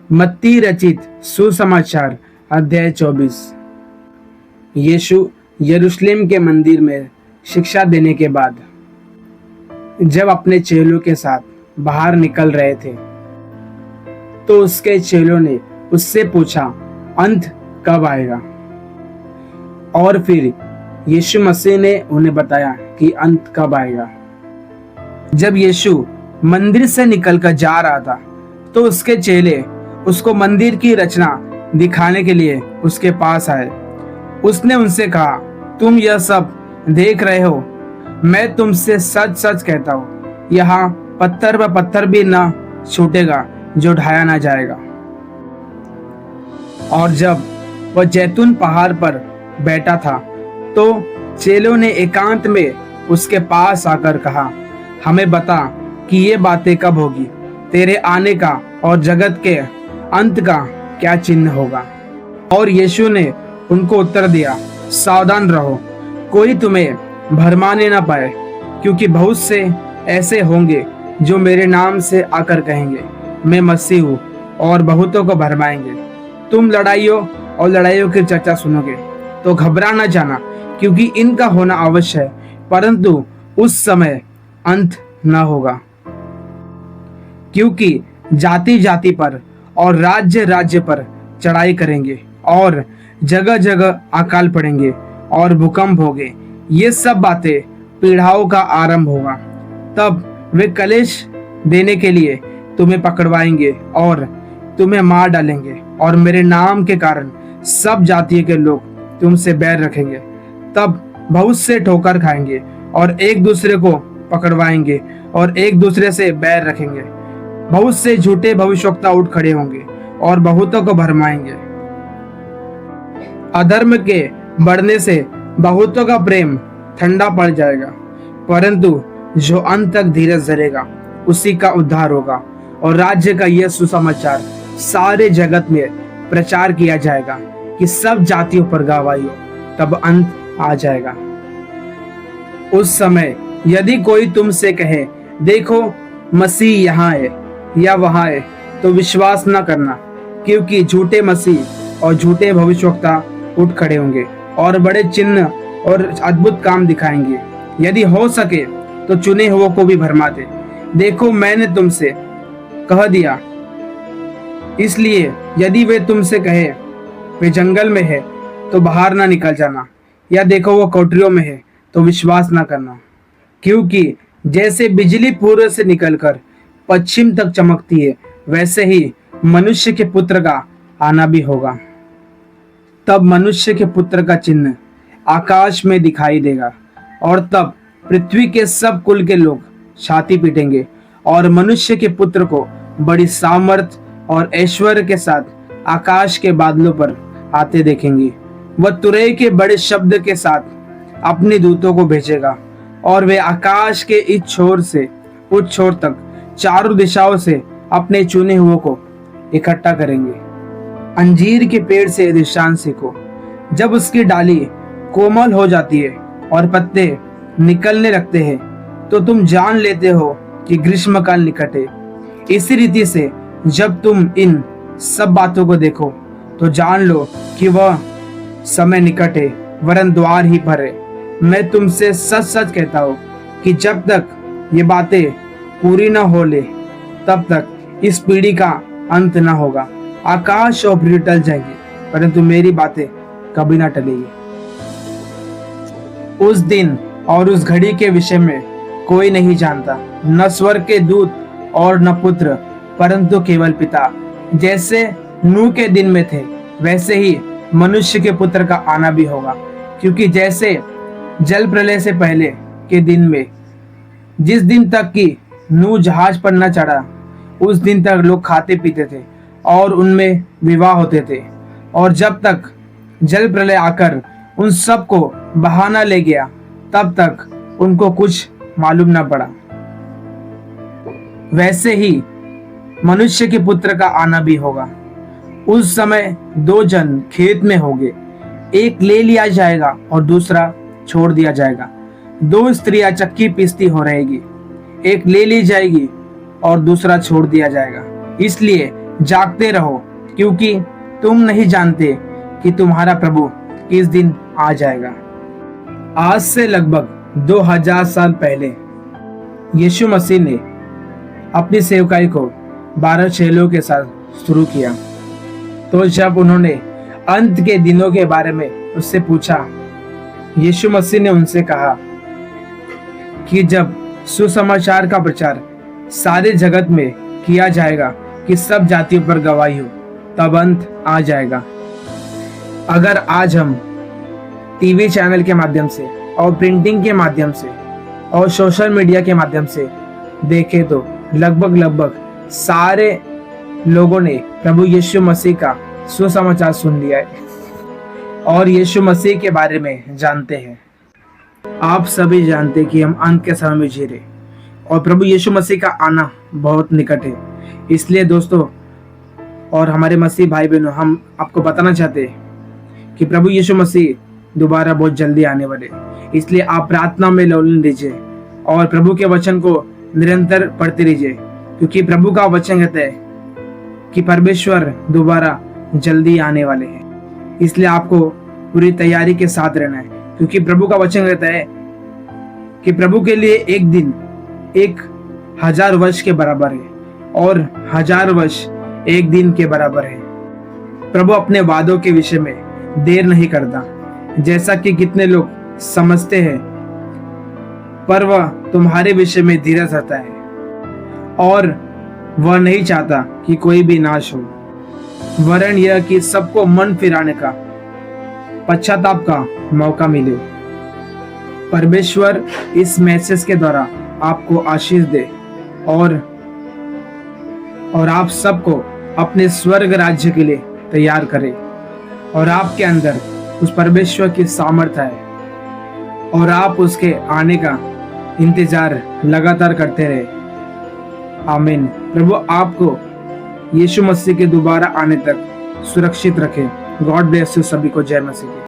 मत्ती रचित सुसमाचार अध्याय 24। यीशु यरूशलेम के मंदिर में शिक्षा देने के बाद जब अपने चेलों के साथ बाहर निकल रहे थे तो उसके चेलों ने उससे पूछा, अंत कब आएगा? और फिर यीशु मसीह ने उन्हें बताया कि अंत कब आएगा। जब यीशु मंदिर से निकलकर जा रहा था तो उसके चेले उसको मंदिर की रचना दिखाने के लिए उसके पास आए। उसने उनसे कहा, तुम यह सब देख रहे हो, मैं तुमसे सच सच कहता हूँ, यहाँ पत्थर पर पत्थर भी न छूटेगा जो ढाया ना जाएगा। और जब वह जैतून पहाड़ पर बैठा था तो चेलों ने एकांत में उसके पास आकर कहा, हमें बता कि ये बातें कब होगी, तेरे आने का और जगत के अंत का क्या चिन्ह होगा? और यीशु ने उनको उत्तर दिया, सावधान रहो, कोई तुम्हें भरमाने ना पाए, क्योंकि बहुत से ऐसे होंगे जो मेरे नाम से आकर कहेंगे, मैं मसीह हूँ, और बहुतों को भरमाएंगे। तुम लड़ाइयों और लड़ाइयों की चर्चा सुनोगे तो घबरा ना जाना, क्योंकि इनका होना अवश्य है, परंतु उस समय अंत न होगा। क्योंकि जाति जाति पर और राज्य राज्य पर चढ़ाई करेंगे और जगह जगह अकाल पड़ेंगे और भूकंप होंगे। ये सब बातें पीड़ाओं का आरंभ होगा। तब वे कलेश देने के लिए तुम्हें पकड़वाएंगे और तुम्हें मार डालेंगे, और मेरे नाम के कारण सब जातियों के लोग तुमसे बैर रखेंगे। तब बहुत से ठोकर खाएंगे और एक दूसरे को पकड़वाएंगे और एक दूसरे से बैर रखेंगे। बहुत से झूठे भविष्यवक्ता उठ खड़े होंगे और बहुतों को भरमाएंगे। अधर्म के बढ़ने से बहुतों का प्रेम ठंडा पड़ जाएगा, परंतु जो अंत तक धीरज धरेगा उसी का उद्धार होगा। और राज्य का यह सुसमाचार सारे जगत में प्रचार किया जाएगा कि सब जातियों पर गवाही हो, तब अंत आ जाएगा। उस समय यदि कोई तुमसे कहे, देखो मसीह यहाँ है या वहाँ है, तो विश्वास न करना, क्योंकि झूठे मसीह और झूठे भविष्यवक्ता उठ खड़े होंगे और बड़े चिन्ह और अद्भुत काम दिखाएंगे। यदि हो सके तो चुने हुओं को भी भरमा दे। देखो मैंने तुमसे कह दिया, इसलिए यदि वे तुमसे कहे वे जंगल में है तो बाहर ना निकल जाना, या देखो वो कोठरियों में है तो विश्वास ना करना। क्योंकि जैसे बिजली पूर्व से निकलकर पश्चिम तक चमकती है, वैसे ही मनुष्य के पुत्र का आना भी होगा। तब मनुष्य के पुत्र का चिन्ह आकाश में दिखाई देगा, और तब पृथ्वी के सब कुल के लोग छाती पीटेंगे और मनुष्य के पुत्र को बड़ी सामर्थ और ऐश्वर्य के साथ आकाश के बादलों पर आते देखेंगे। वह तुरही के बड़े शब्द के साथ अपने दूतों को भेजेगा, और वे आकाश के इस छोर से उस छोर तक चारों दिशाओं से अपने चुने हुओं को इकट्ठा करेंगे। अंजीर के पेड़ से दृष्टांत सीखो, जब उसकी डाली कोमल हो जाती है और पत्ते निकलने लगते हैं तो तुम जान लेते हो कि ग्रीष्मकाल निकट है। इसी रीति से जब तुम इन सब बातों को देखो तो जान लो कि वह समय निकट है, वरन द्वार ही पर है। मैं तुमसे सच सच कहता हूँ कि जब तक ये बातें पूरी न हो ले, तब तक इस पीढ़ी का अंत न होगा। आकाश और पृथ्वी टल जाएंगी, परंतु मेरी बातें कभी ना टलेगी। उस दिन और उस घड़ी के विषय में कोई नहीं जानता, न स्वर्ग के दूत और न पुत्र, परंतु केवल पिता। जैसे नूह के दिन में थे, वैसे ही मनुष्य के पुत्र का आना भी होगा। क्योंकि जैसे जल प्रलय से पहले के दिन में, जिस दिन तक कि नूह जहाज पर न चढ़ा, उस दिन तक लोग खाते पीते थे और उनमें विवाह होते थे, और जब तक जल प्रलय आकर उन सब को बहा न ले गया, तब तक उनको कुछ मालूम न पड़ा। वैसे ही मनुष्य के पुत्र का आना भी होगा। उस समय दो जन खेत में होंगे, एक ले लिया जाएगा और दूसरा छोड़ दिया जाएगा। दो स्त्रियां चक्की पीसती हो रहेगी, एक ले ली जाएगी और दूसरा छोड़ दिया जाएगा। इसलिए जागते रहो, क्योंकि तुम नहीं जानते कि तुम्हारा प्रभु किस दिन आ जाएगा। आज से लगभग 2000 साल पहले यीशु मसीह ने अपनी सेवकाई को 12 चेलों के साथ शुरू किया। तो जब उन्होंने अंत के दिनों के बारे में उससे पूछा, यीशु मसीह ने उनसे कहा कि जब सुसमाचार का प्रचार सारे जगत में किया जाएगा कि सब जातियों पर गवाही हो, तब अंत आ जाएगा। अगर आज हम टीवी चैनल के माध्यम से और प्रिंटिंग के माध्यम से और सोशल मीडिया के माध्यम से देखें तो लगभग सारे लोगों ने प्रभु यीशु मसीह का सुसमाचार सुन लिया है और यीशु मसीह के बारे में जानते हैं। आप सभी जानते हैं कि हम अंत के समय में जी रहे और प्रभु यीशु मसीह का आना बहुत निकट है। इसलिए दोस्तों और हमारे मसीह भाई बहनों, हम आपको बताना चाहते हैं कि प्रभु यीशु मसीह दोबारा बहुत जल्दी आने वाले। इसलिए आप प्रार्थना में लौलीन रहिए और प्रभु के वचन को निरंतर पढ़ते रहिए, क्योंकि प्रभु का वचन कहता है कि परमेश्वर दोबारा जल्दी आने वाले हैं। इसलिए आपको पूरी तैयारी के साथ रहना है, क्योंकि प्रभु का वचन कहता है कि प्रभु के लिए एक दिन 1000 वर्ष के बराबर है और 1000 वर्ष एक दिन के बराबर है। प्रभु अपने वादों के विषय में देर नहीं करता, जैसा कि कितने लोग समझते हैं, पर वह तुम्हारे विषय में धीरज रखता है और वह नहीं चाहता कि कोई भी नाश हो, वरन यह कि सबको मन फिराने का, पश्चाताप का मौका मिले। परमेश्वर इस मैसेज के द्वारा आपको आशीष दे और आप सबको अपने स्वर्ग राज्य के लिए तैयार करे और आपके अंदर उस परमेश्वर की सामर्थ्य है और आप उसके आने का इंतजार लगातार करते रहे। आमीन। प्रभु आपको यीशु मसीह के दोबारा आने तक सुरक्षित रखे। गॉड ब्लेस यू सभी को। जय मसीह।